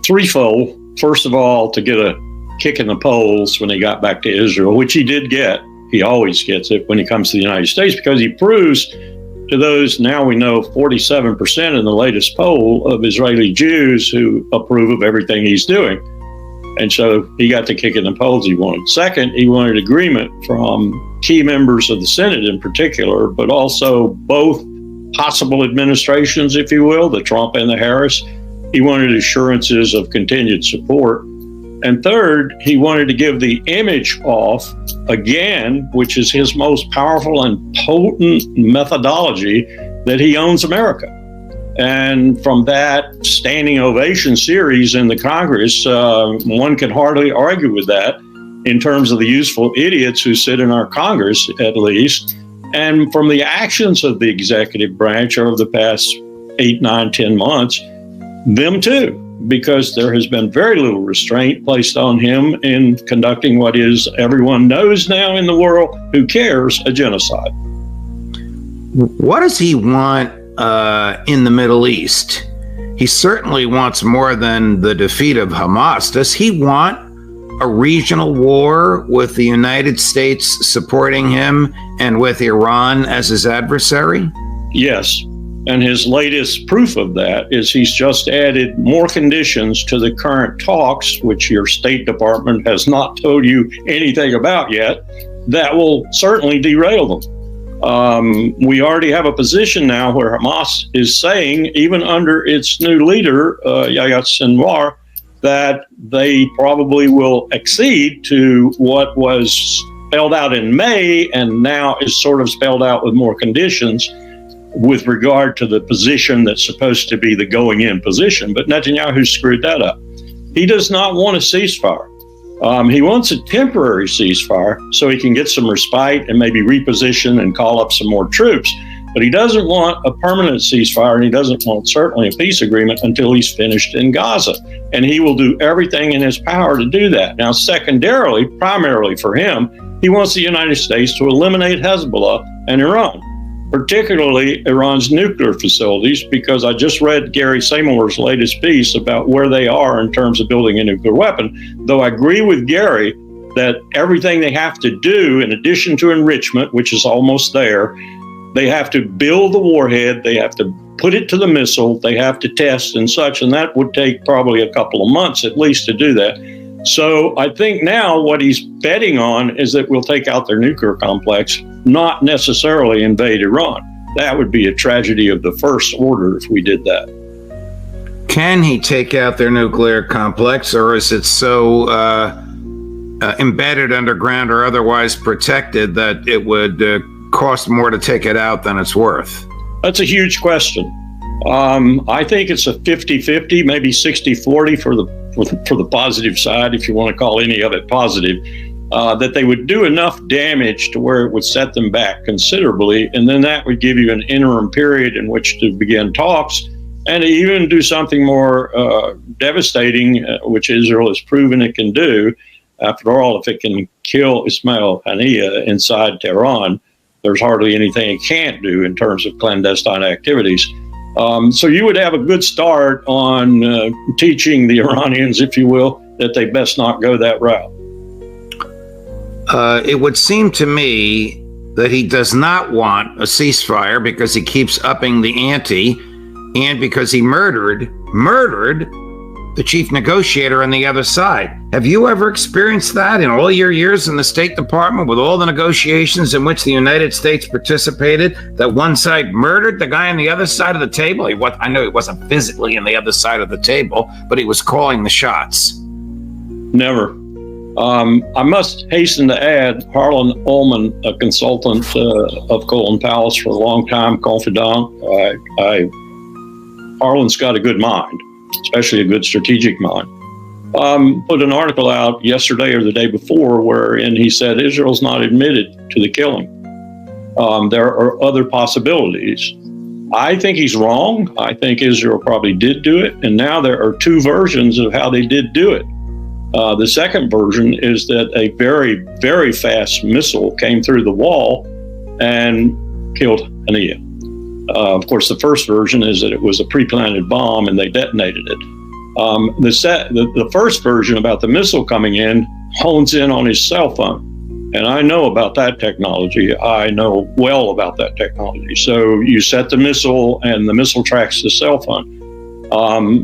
threefold. First of all, to get a kick in the polls when he got back to Israel, which he did get. He always gets it when he comes to the United States, because he proves to those, now we know 47% in the latest poll of Israeli Jews who approve of everything he's doing. And so he got the kick in the polls he wanted. Second, he wanted agreement from key members of the Senate in particular, but also both possible administrations, if you will, the Trump and the Harris. He wanted assurances of continued support. And third, he wanted to give the image off again, which is his most powerful and potent methodology, that he owns America. And from that standing ovation series in the Congress, one can hardly argue with that in terms of the useful idiots who sit in our Congress, at least. And from the actions of the executive branch over the past 8, 9, 10 months, them too, because there has been very little restraint placed on him in conducting what is, everyone knows now in the world who cares, a genocide. What does he want in the Middle East? He certainly wants more than the defeat of Hamas. Does he want a regional war with the United States supporting him and with Iran as his adversary? Yes. And his latest proof of that is he's just added more conditions to the current talks, which your State Department has not told you anything about yet, that will certainly derail them. We already have a position now where Hamas is saying, even under its new leader, Yahya Sinwar, that they probably will accede to what was spelled out in May and now is sort of spelled out with more conditions with regard to the position that's supposed to be the going-in position. But Netanyahu screwed that up. He does not want a ceasefire. He wants a temporary ceasefire so he can get some respite and maybe reposition and call up some more troops. But he doesn't want a permanent ceasefire, and he doesn't want certainly a peace agreement until he's finished in Gaza. And he will do everything in his power to do that. Now, secondarily, primarily for him, he wants the United States to eliminate Hezbollah and Iran, particularly Iran's nuclear facilities, because I just read Gary Seymour's latest piece about where they are in terms of building a nuclear weapon. Though I agree with Gary that everything they have to do, in addition to enrichment, which is almost there, they have to build the warhead, they have to put it to the missile, they have to test and such, and that would take probably a couple of months at least to do that. So I think now what he's betting on is that we'll take out their nuclear complex, not necessarily invade Iran. That would be a tragedy of the first order if we did that. Can he take out their nuclear complex, or is it so embedded underground or otherwise protected that it would cost more to take it out than it's worth? That's a huge question. I think it's a 50-50, maybe 60-40 for the positive side, if you want to call any of it positive, that they would do enough damage to where it would set them back considerably. And then that would give you an interim period in which to begin talks and even do something more devastating, which Israel has proven it can do. After all, if it can kill Ismail Haniyeh inside Tehran, there's hardly anything it can't do in terms of clandestine activities. So you would have a good start on teaching the Iranians, if you will, that they best not go that route. It would seem to me that he does not want a ceasefire because he keeps upping the ante and because he murdered the chief negotiator on the other side. Have you ever experienced that in all your years in the State Department with all the negotiations in which the United States participated, that one side murdered the guy on the other side of the table? I know he wasn't physically on the other side of the table, but he was calling the shots. Never. I must hasten to add, Harlan Ullman, a consultant of Colin Powell's for a long time, confidant. Harlan's got a good mind, especially a good strategic mind. Put an article out yesterday or the day before wherein he said Israel's not admitted to the killing. There are other possibilities. I think he's wrong. I think Israel probably did do it. And now there are two versions of how they did do it. The second version is that a very, very fast missile came through the wall and killed Haniyeh. Of course, the first version is that it was a pre-planted bomb and they detonated it. The first version about the missile coming in hones in on his cell phone. And I know about that technology. I know well about that technology. So you set the missile and the missile tracks the cell phone.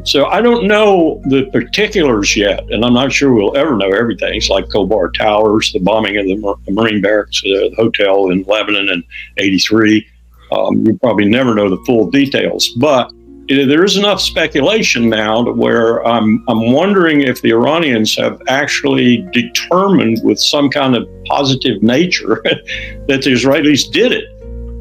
So I don't know the particulars yet, and I'm not sure we'll ever know everything. It's like Kobar Towers, the bombing of the Marine barracks, the hotel in Lebanon in '83. You probably never know the full details, but there is enough speculation now to where I'm wondering if the Iranians have actually determined with some kind of positive nature that the Israelis did it,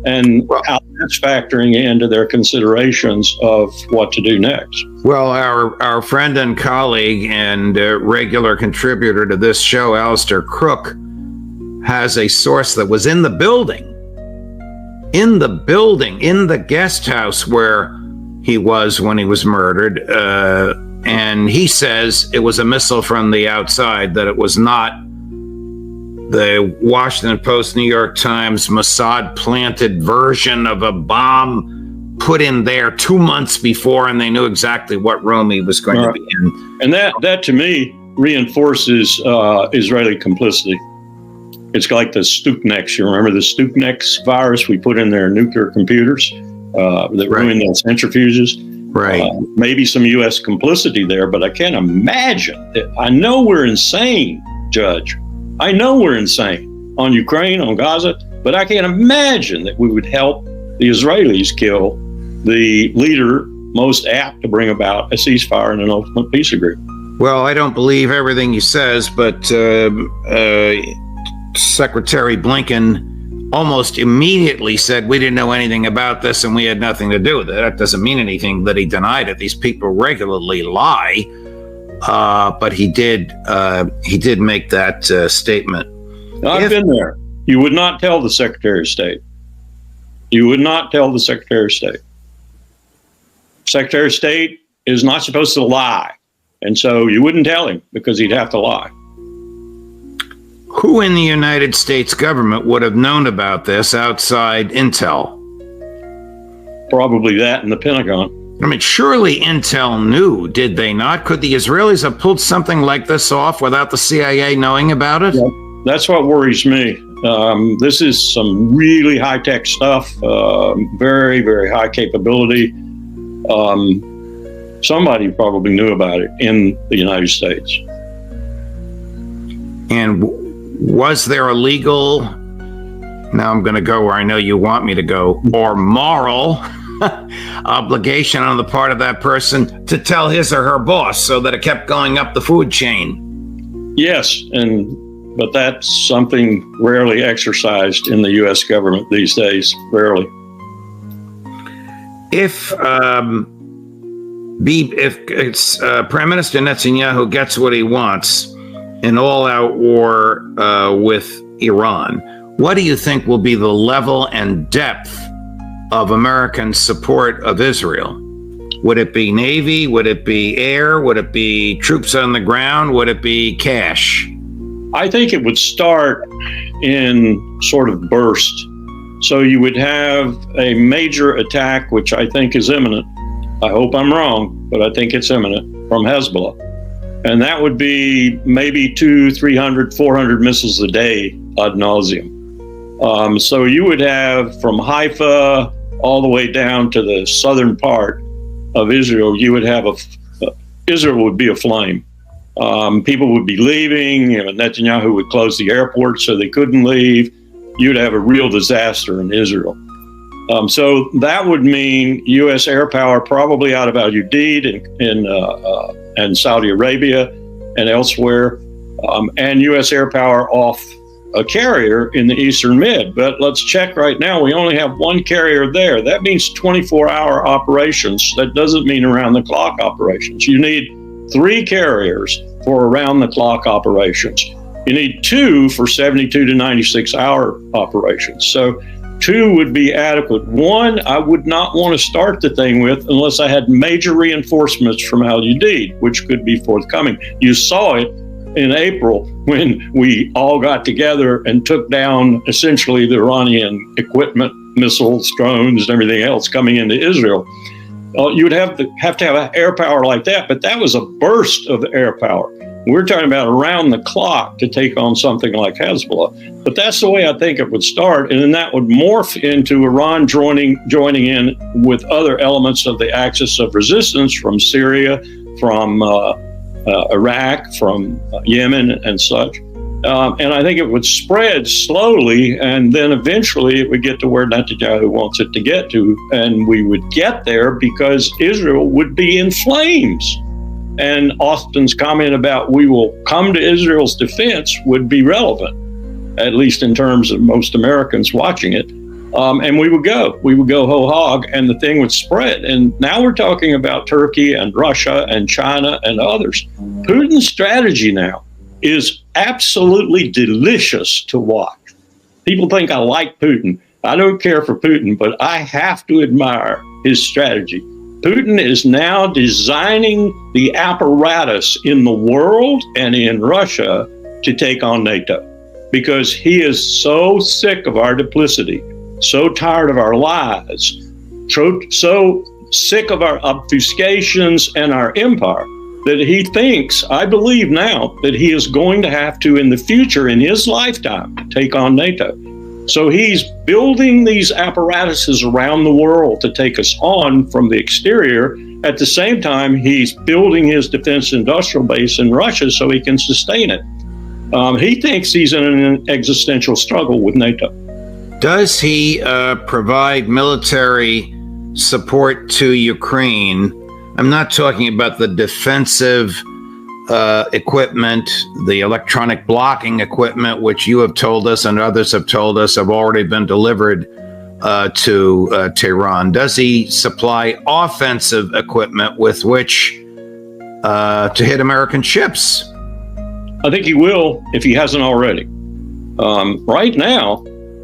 and how that's factoring into their considerations of what to do next. Well, our friend and colleague and regular contributor to this show, Alistair Crook, has a source that was in the building, in the guest house where he was when he was murdered, and he says it was a missile from the outside, that it was not the Washington Post, New York Times, Mossad planted version of a bomb put in there 2 months before, and they knew exactly what room he was going to be in. And that to me reinforces Israeli complicity. It's like the Stuxnet. You remember the Stuxnet virus we put in their nuclear computers that ruined those centrifuges? Right. Maybe some U.S. complicity there, but I can't imagine. I know we're insane, Judge. I know we're insane on Ukraine, on Gaza, but I can't imagine that we would help the Israelis kill the leader most apt to bring about a ceasefire and an ultimate peace agreement. Well, I don't believe everything he says, but Secretary Blinken almost immediately said we didn't know anything about this and we had nothing to do with it. That doesn't mean anything that he denied it. These people regularly lie. But he did make that statement. I've been there. You would not tell the Secretary of State. You would not tell the Secretary of State. Secretary of State is not supposed to lie. And so you wouldn't tell him because he'd have to lie. Who in the United States government would have known about this outside Intel? Probably that in the Pentagon. I mean, surely Intel knew, did they not? Could the Israelis have pulled something like this off without the CIA knowing about it? Yeah, that's what worries me. This is some really high-tech stuff, very, very high capability. Somebody probably knew about it in the United States. And was there a legal, now I'm going to go where I know you want me to go, or moral obligation on the part of that person to tell his or her boss so that it kept going up the food chain? Yes, but that's something rarely exercised in the U.S. government these days, rarely. If Prime Minister Netanyahu gets what he wants, an all-out war with Iran, what do you think will be the level and depth of American support of Israel? Would it be Navy? Would it be air? Would it be troops on the ground? Would it be cash? I think it would start in sort of burst. So you would have a major attack, which I think is imminent. I hope I'm wrong, but I think it's imminent, from Hezbollah. And that would be maybe 200, 300, 400 missiles a day ad nauseum. So you would have from Haifa all the way down to the southern part of Israel, you would have Israel would be aflame. People would be leaving. Netanyahu would close the airport so they couldn't leave. You'd have a real disaster in Israel. So that would mean U.S. air power probably out of Al Udeid and Saudi Arabia and elsewhere, and U.S. air power off a carrier in the Eastern Mid. But let's check right now. We only have one carrier there. That means 24-hour operations. That doesn't mean around-the-clock operations. You need 3 carriers for around-the-clock operations. You need 2 for 72 to 96-hour operations. So 2 would be adequate. 1, I would not want to start the thing with unless I had major reinforcements from Al Udeid, which could be forthcoming. You saw it in April when we all got together and took down essentially the Iranian equipment, missiles, drones, and everything else coming into Israel. You would have to have air power like that, but that was a burst of air power. We're talking about around the clock to take on something like Hezbollah. But that's the way I think it would start, and then that would morph into Iran joining in with other elements of the axis of resistance from Syria, from Iraq, from Yemen, and such. And I think it would spread slowly, and then eventually it would get to where Netanyahu wants it to get to, and we would get there because Israel would be in flames. And Austin's comment about we will come to Israel's defense would be relevant, at least in terms of most Americans watching it. And we would go whole hog, and the thing would spread. And now we're talking about Turkey and Russia and China and others. Putin's strategy now is absolutely delicious to watch. People think I like Putin. I don't care for Putin, but I have to admire his strategy. Putin is now designing the apparatus in the world and in Russia to take on NATO, because he is so sick of our duplicity, so tired of our lies, so sick of our obfuscations and our empire, that he thinks, I believe now, that he is going to have to, in the future, in his lifetime, take on NATO. So he's building these apparatuses around the world to take us on from the exterior. At the same time, he's building his defense industrial base in Russia so he can sustain it. He thinks he's in an existential struggle with NATO. Does he provide military support to Ukraine? I'm not talking about the defensive equipment, the electronic blocking equipment, which you have told us and others have told us have already been delivered to Tehran. Does he supply offensive equipment with which to hit American ships? I think he will, if he hasn't already. Right now,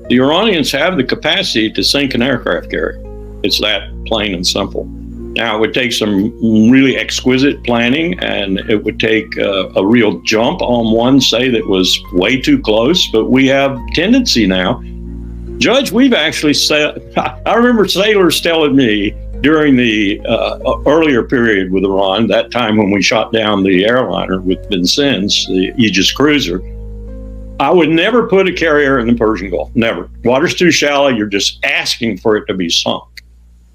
the Iranians have the capacity to sink an aircraft carrier. It's that plain and simple. Now, it would take some really exquisite planning, and it would take a real jump on one, say, that was way too close. But we have tendency now. Judge, we've actually said, I remember sailors telling me during the earlier period with Iran, that time when we shot down the airliner with Vincennes, the Aegis cruiser, I would never put a carrier in the Persian Gulf, never. Water's too shallow, you're just asking for it to be sunk.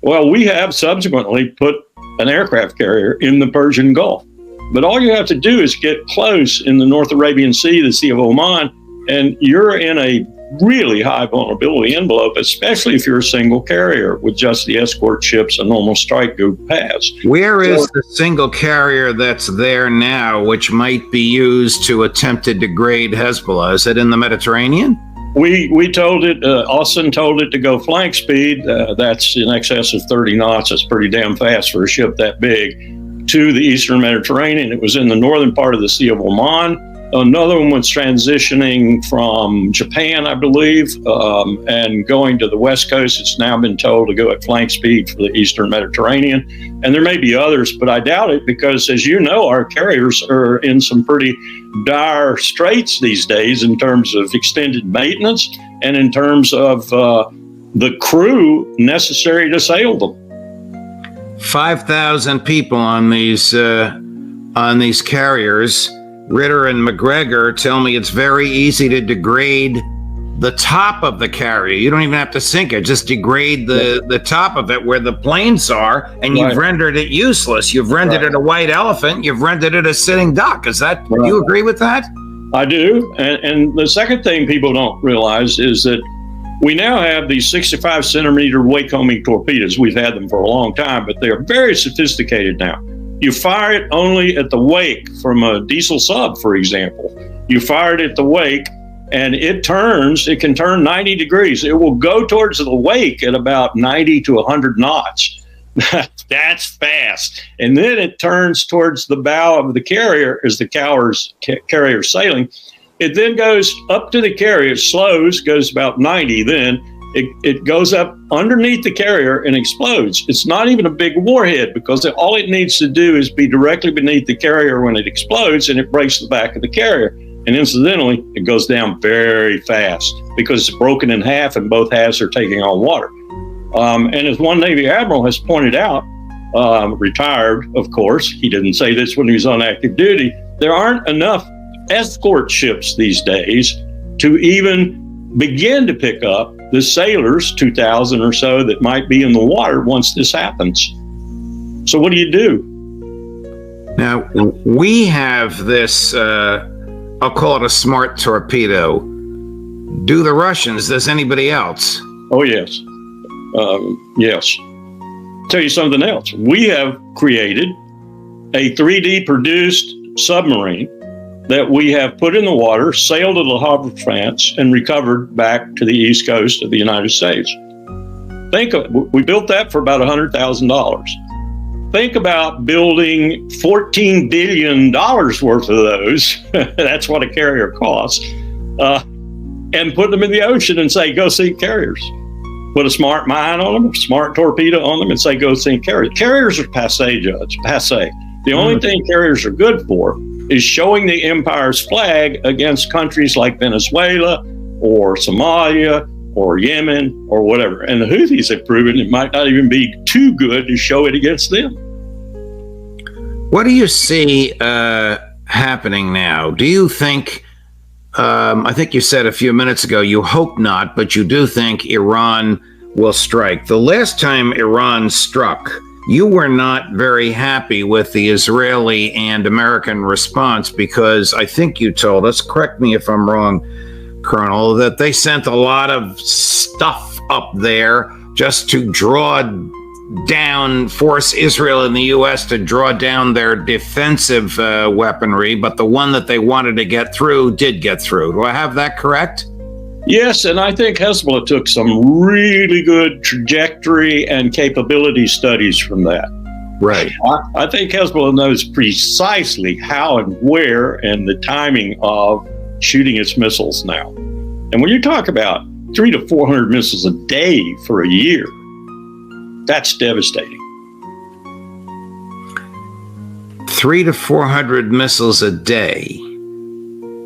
Well, we have subsequently put an aircraft carrier in the Persian Gulf. But all you have to do is get close in the North Arabian Sea, the Sea of Oman, and you're in a really high vulnerability envelope, especially if you're a single carrier with just the escort ships a normal strike group has. Where is the single carrier that's there now, which might be used to attempt to degrade Hezbollah? Is it in the Mediterranean? We told it, Austin told it to go flank speed. That's in excess of 30 knots. That's pretty damn fast for a ship that big, to the Eastern Mediterranean. It was in the northern part of the Sea of Oman. Another one was transitioning from Japan, I believe, and going to the West Coast. It's now been told to go at flank speed for the Eastern Mediterranean. And there may be others, but I doubt it because, as you know, our carriers are in some pretty dire straits these days in terms of extended maintenance and in terms of the crew necessary to sail them. 5,000 people on these carriers. Ritter and McGregor tell me it's very easy to degrade the top of the carrier. You don't even have to sink it. Just degrade the top of it where the planes are, and you've rendered it useless. You've rendered it a white elephant. You've rendered it a sitting duck. Is that, do you agree with that? I do. And the second thing people don't realize is that we now have these 65 centimeter wake-homing torpedoes. We've had them for a long time, but they're very sophisticated now. You fire it only at the wake from a diesel sub, for example. You fire it at the wake, and it can turn 90 degrees. It will go towards the wake at about 90 to 100 knots. That's fast. And then it turns towards the bow of the carrier as the carrier sailing. It then goes up to the carrier, slows, goes about 90 then. It goes up underneath the carrier and explodes. It's not even a big warhead because all it needs to do is be directly beneath the carrier when it explodes, and it breaks the back of the carrier. And incidentally, it goes down very fast because it's broken in half and both halves are taking on water. And as one Navy admiral has pointed out, retired, of course. He didn't say this when he was on active duty. There aren't enough escort ships these days to even begin to pick up the sailors, 2,000 or so, that might be in the water once this happens. So what do you do? Now, we have this, I'll call it a smart torpedo. Do the Russians? Does anybody else? Oh, yes. Yes. Tell you something else. We have created a 3D produced submarine that we have put in the water, sailed to Le Havre, France, and recovered back to the east coast of the United States. We built that for about $100,000. Think about building $14 billion worth of those. That's what a carrier costs. And put them in the ocean and say, go sink carriers. Put a smart mine on them, a smart torpedo on them, and say, go sink carriers. Carriers are passé, Judge, passé. The only thing carriers are good for is showing the empire's flag against countries like Venezuela or Somalia or Yemen or whatever. And the Houthis have proven it might not even be too good to show it against them. What do you see happening now? Do you think, I think you said a few minutes ago, you hope not, but you do think Iran will strike. The last time Iran struck, you were not very happy with the Israeli and American response because I think you told us, correct me if I'm wrong, Colonel, that they sent a lot of stuff up there just to force Israel and the U.S. to draw down their defensive weaponry, but the one that they wanted to get through did get through. Do I have that correct? Yes, and I think Hezbollah took some really good trajectory and capability studies from that. Right. I think Hezbollah knows precisely how and where and the timing of shooting its missiles now. And when you talk about 300 to 400 missiles a day for a year, that's devastating. 300 to 400 missiles a day.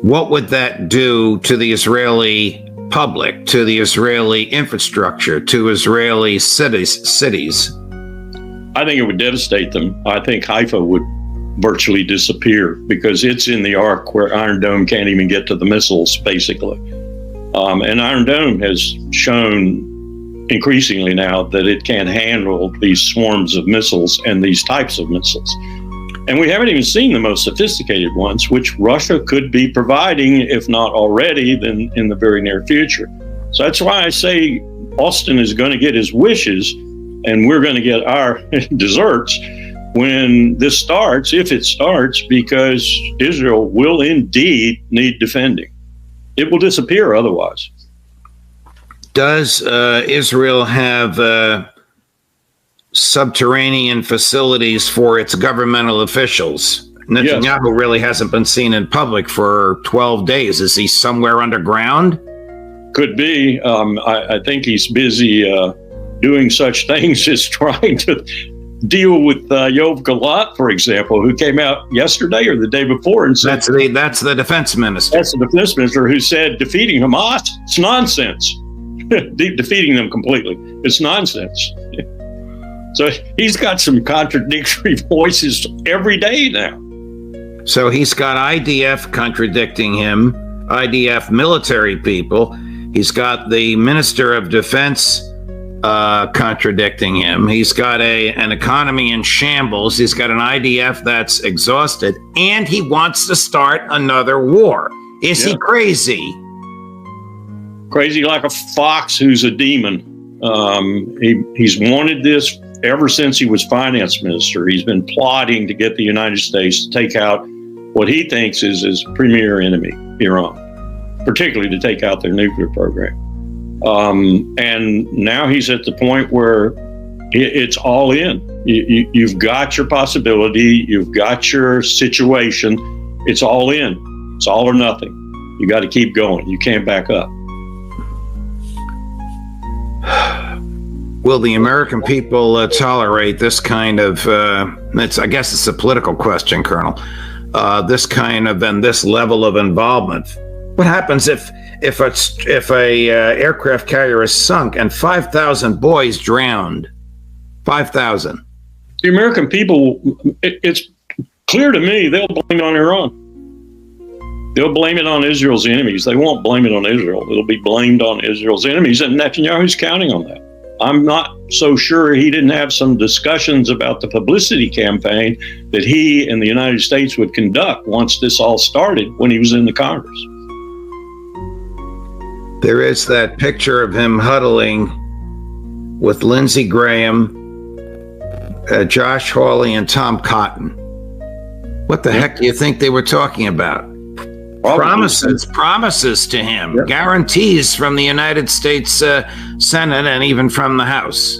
What would that do to the Israeli public, to the Israeli infrastructure, to Israeli cities? I think it would devastate them. I think Haifa would virtually disappear because it's in the arc where Iron Dome can't even get to the missiles, basically. And Iron Dome has shown increasingly now that it can handle these swarms of missiles and these types of missiles. And we haven't even seen the most sophisticated ones, which Russia could be providing, if not already, then in the very near future. So that's why I say Austin is going to get his wishes and we're going to get our desserts when this starts, if it starts, because Israel will indeed need defending. It will disappear otherwise. Does Israel have subterranean facilities for its governmental officials? Netanyahu really hasn't been seen in public for 12 days. Is he somewhere underground? Could be. I think he's busy doing such things as trying to deal with Yoav Gallant, for example, who came out yesterday or the day before and said... That's the defense minister. That's the defense minister who said defeating Hamas, it's nonsense. Defeating them completely. It's nonsense. So he's got some contradictory voices every day now. So he's got IDF contradicting him, IDF military people. He's got the Minister of Defense contradicting him. He's got an economy in shambles. He's got an IDF that's exhausted, and he wants to start another war. Is he crazy? Crazy like a fox who's a demon. He's wanted this ever since he was finance minister. He's been plotting to get the United States to take out what he thinks is his premier enemy, Iran, particularly to take out their nuclear program. And now he's at the point where it's all in. You've got your possibility. You've got your situation. It's all in. It's all or nothing. You got to keep going. You can't back up. Will the American people tolerate this kind of, I guess it's a political question, Colonel, this kind of and this level of involvement? What happens if a aircraft carrier is sunk and 5,000 boys drowned? 5,000. The American people, it's clear to me, they'll blame it on Iran. They'll blame it on Israel's enemies. They won't blame it on Israel. It'll be blamed on Israel's enemies, and Netanyahu's counting on that. I'm not so sure he didn't have some discussions about the publicity campaign that he and the United States would conduct once this all started when he was in the Congress. There is that picture of him huddling with Lindsey Graham, Josh Hawley, and Tom Cotton. What the heck do you think they were talking about? Promises to him, guarantees from the United States Senate and even from the House.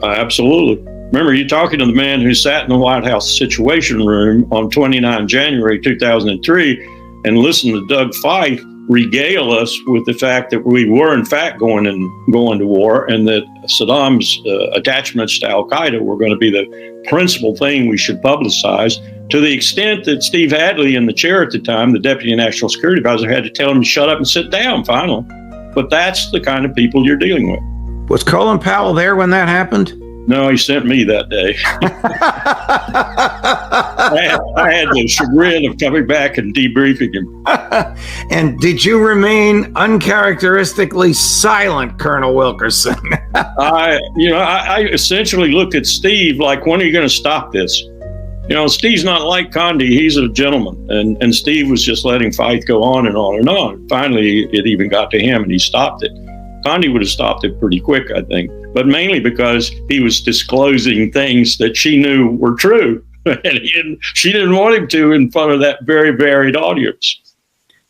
Absolutely. Remember, you're talking to the man who sat in the White House Situation Room on 29 January 2003 and listened to Doug Feith regale us with the fact that we were in fact going to war, and that Saddam's attachments to Al-Qaeda were going to be the principal thing we should publicize, to the extent that Steve Hadley, in the chair at the time, the Deputy National Security Advisor, had to tell him to shut up and sit down finally. But that's the kind of people you're dealing with. Was Colin Powell there when that happened? No, he sent me that day. I had the chagrin of coming back and debriefing him. And did you remain uncharacteristically silent, Colonel Wilkerson? I essentially looked at Steve like, when are you going to stop this? Steve's not like Condi. He's a gentleman. And Steve was just letting Feith go on and on and on. Finally, it even got to him and he stopped it. Condi would have stopped it pretty quick, I think, but mainly because he was disclosing things that she knew were true. And she didn't want him to in front of that very varied audience.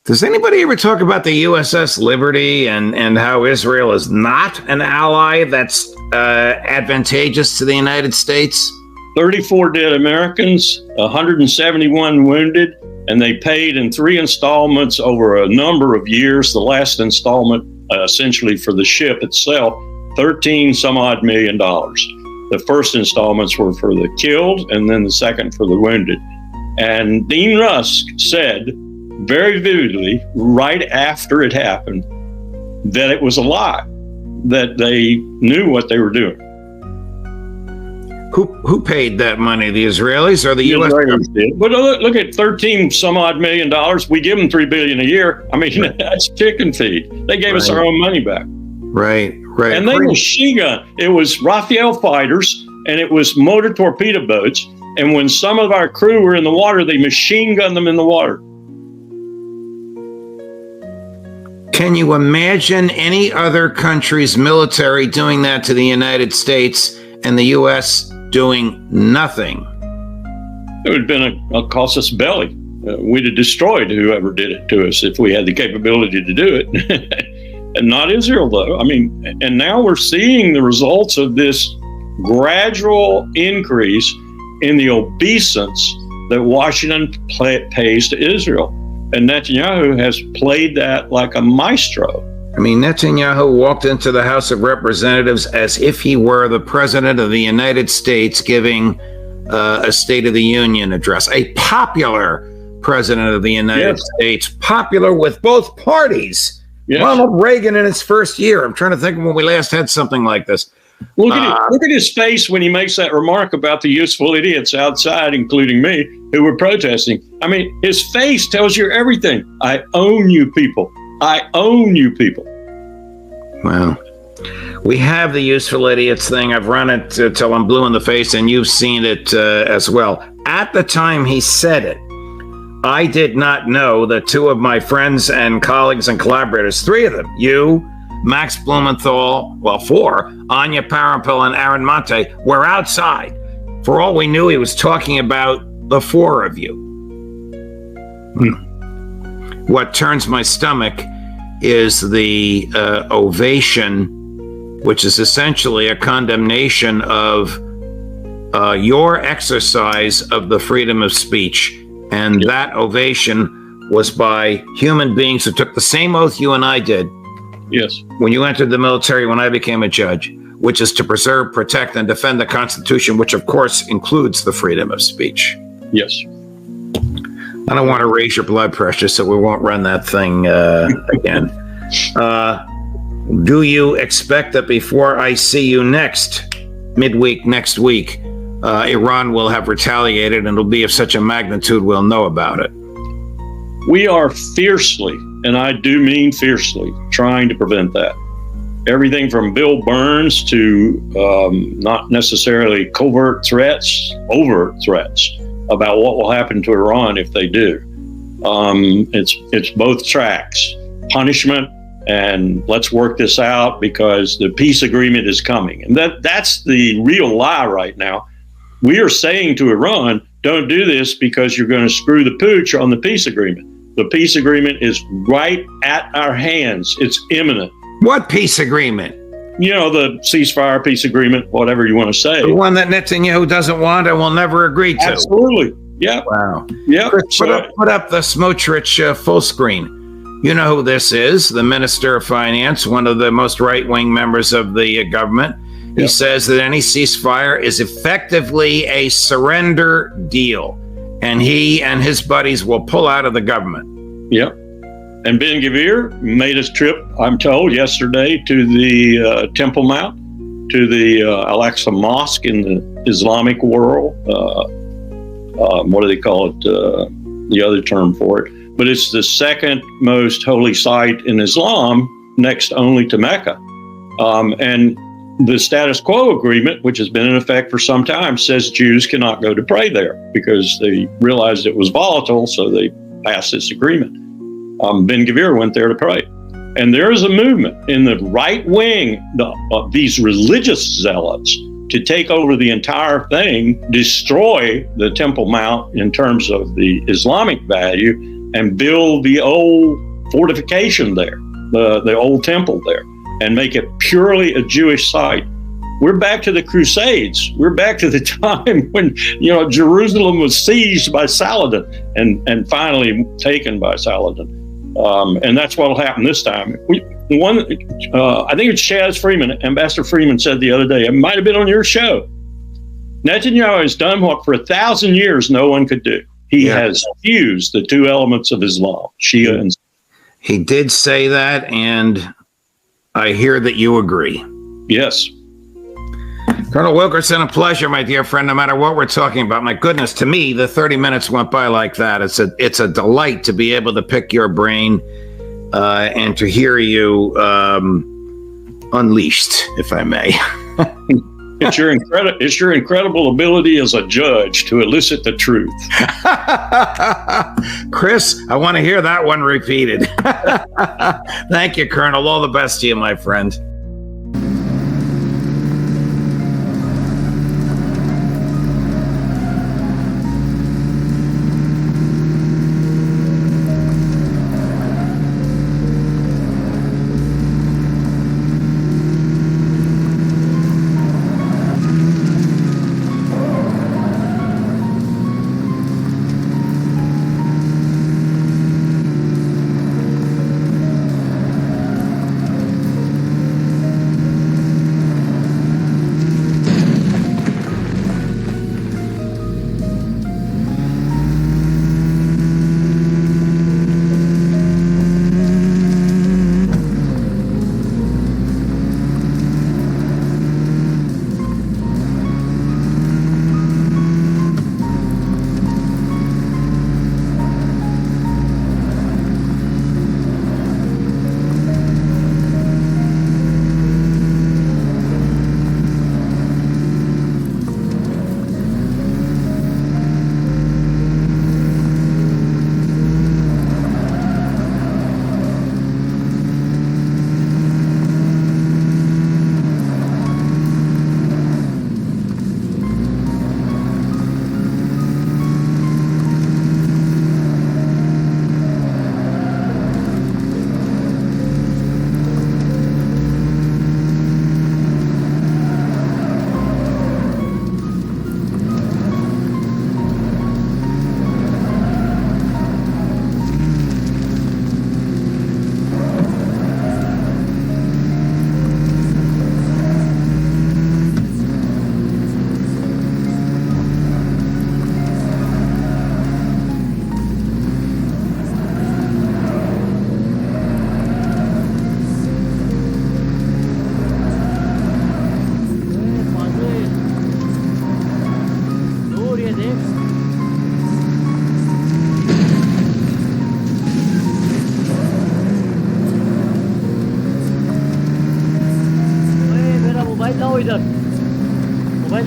Does anybody ever talk about the USS Liberty and how Israel is not an ally that's advantageous to the United States? 34 dead Americans, 171 wounded, and they paid in 3 installments over a number of years. The last installment, essentially for the ship itself, $13 some odd million. The first installments were for the killed, and then the second for the wounded. And Dean Rusk said very vividly, right after it happened, that it was a lie, that they knew what they were doing. Who paid that money? The Israelis or the U.S.? Israelis did. But look at $13 some odd million. We give them $3 billion a year. I mean, that's chicken feed. They gave us our own money back. Right. And they machine gun. It was Raphael fighters and it was motor torpedo boats. And when some of our crew were in the water, they machine gunned them in the water. Can you imagine any other country's military doing that to the United States and the U.S. doing nothing? It would have been a cost us belly. We'd have destroyed whoever did it to us if we had the capability to do it. And not Israel, though. I mean, and now we're seeing the results of this gradual increase in the obeisance that Washington pays to Israel. And Netanyahu has played that like a maestro. I mean, Netanyahu walked into the House of Representatives as if he were the President of the United States giving a State of the Union address. A popular President of the United States, popular with both parties. Yes. Ronald Reagan in his first year. I'm trying to think of when we last had something like this. Look at his face when he makes that remark about the useful idiots outside, including me, who were protesting. I mean, his face tells you everything. I own you people. I own you people. Well, we have the useful idiots thing. I've run it till I'm blue in the face, and you've seen it as well. At the time he said it, I did not know that 2 of my friends and colleagues and collaborators, 3 of them, you, Max Blumenthal, 4, Anya Parampil and Aaron Monte, were outside. For all we knew, he was talking about the 4 of you. What turns my stomach is the ovation, which is essentially a condemnation of your exercise of the freedom of speech. And that ovation was by human beings who took the same oath you and I did. Yes. When you entered the military, when I became a judge, which is to preserve, protect, and defend the Constitution, which of course includes the freedom of speech. Yes. I don't want to raise your blood pressure, so we won't run that thing again. Do you expect that before I see you midweek next week, Iran will have retaliated, and it'll be of such a magnitude we'll know about it. We are fiercely, and I do mean fiercely, trying to prevent that. Everything from Bill Burns to not necessarily covert threats, overt threats about what will happen to Iran if they do. It's both tracks, punishment and let's work this out because the peace agreement is coming. And that's the real lie right now. We are saying to Iran, don't do this because you're going to screw the pooch on the peace agreement. The peace agreement is right at our hands. It's imminent. What peace agreement? You know, the ceasefire peace agreement, whatever you want to say. The one that Netanyahu doesn't want and will never agree to. Absolutely. Yeah. Wow. Yeah. Put up the Smotrich full screen. You know who this is, the Minister of Finance, one of the most right-wing members of the government. He says that any ceasefire is effectively a surrender deal, and he and his buddies will pull out of the government. Yep. And Ben-Gvir made his trip, I'm told, yesterday to the Temple Mount, to the Al-Aqsa Mosque in the Islamic world. What do they call it? The other term for it. But it's the second most holy site in Islam, next only to Mecca. And the status quo agreement, which has been in effect for some time, says Jews cannot go to pray there because they realized it was volatile, so they passed this agreement. Ben-Gvir went there to pray. And there is a movement in the right wing of these religious zealots to take over the entire thing, destroy the Temple Mount in terms of the Islamic value, and build the old fortification there, the old temple there, and make it purely a Jewish site. We're back to the Crusades. We're back to the time when, Jerusalem was sieged by Saladin and finally taken by Saladin. And that's what will happen this time. I think it's Chaz Freeman, Ambassador Freeman said the other day, it might have been on your show, Netanyahu has done what for 1,000 years no one could do. He has fused the two elements of Islam, Shia and Sunni. He did say that, and I hear that you agree. Yes. Colonel Wilkerson, a pleasure, my dear friend, no matter what we're talking about. My goodness, to me, the 30 minutes went by like that. It's a delight to be able to pick your brain and to hear you unleashed, if I may. It's your incredible ability as a judge to elicit the truth. Chris, I want to hear that one repeated. Thank you, Colonel. All the best to you, my friend.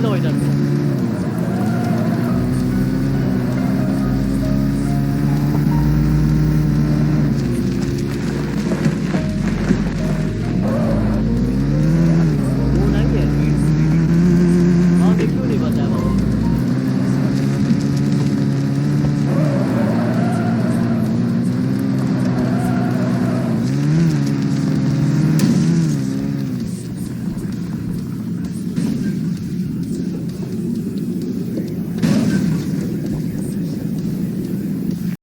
Leute.